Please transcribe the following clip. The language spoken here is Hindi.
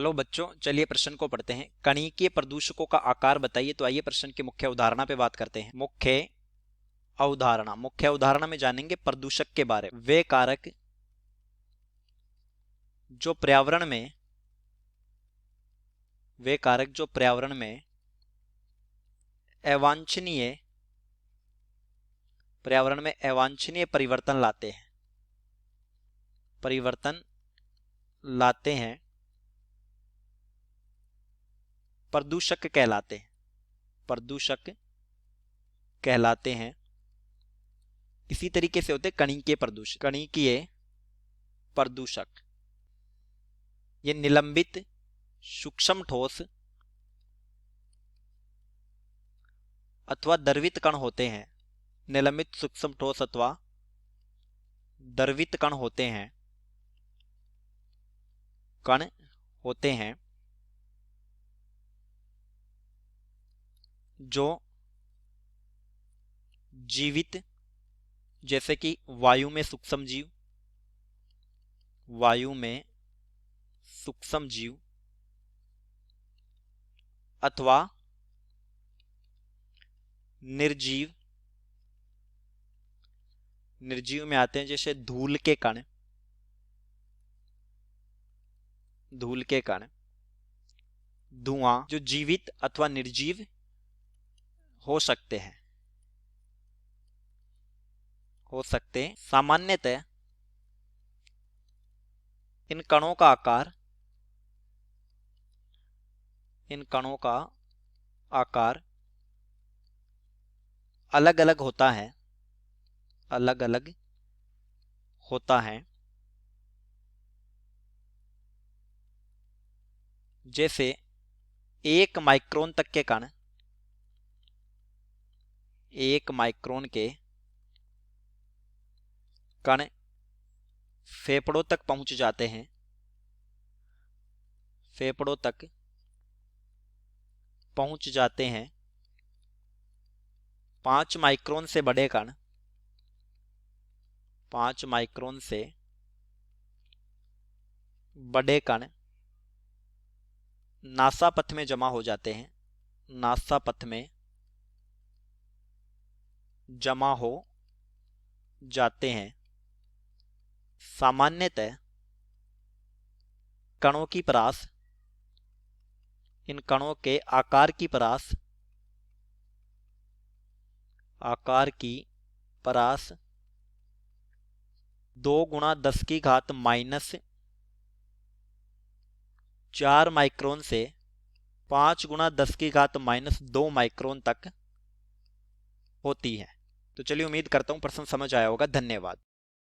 हेलो बच्चों, चलिए प्रश्न को पढ़ते हैं। कणिकीय प्रदूषकों का आकार बताइए। तो आइए प्रश्न की मुख्य अवधारणा पे बात करते हैं। मुख्य अवधारणा में जानेंगे प्रदूषक के बारे में। वे कारक जो पर्यावरण में अवांछनीय परिवर्तन लाते हैं प्रदूषक कहलाते हैं। इसी तरीके से होते कणिकीय प्रदूषक। ये निलंबित सूक्ष्म ठोस अथवा द्रवित कण होते हैं। निलंबित सूक्ष्म ठोस अथवा द्रवित कण होते हैं जो जीवित, जैसे कि वायु में सूक्ष्म जीव अथवा निर्जीव में आते हैं, जैसे धूल के कण, धुआं, जो जीवित अथवा निर्जीव हो सकते हैं। सामान्यतः इन कणों का आकार अलग अलग होता है। जैसे 1 माइक्रोन तक के कण 1 माइक्रोन के कण फेफड़ों तक पहुंच जाते हैं। 5 माइक्रोन से बड़े कण 5 माइक्रोन से बड़े कण नासापथ में जमा हो जाते हैं। सामान्यतः इन कणों के आकार की परास 2 गुणा 10 की घात -4 माइक्रोन से 5 गुणा 10 की घात -2 माइक्रोन तक होती है। तो चलिए, उम्मीद करता हूं प्रश्न समझ आया होगा। धन्यवाद।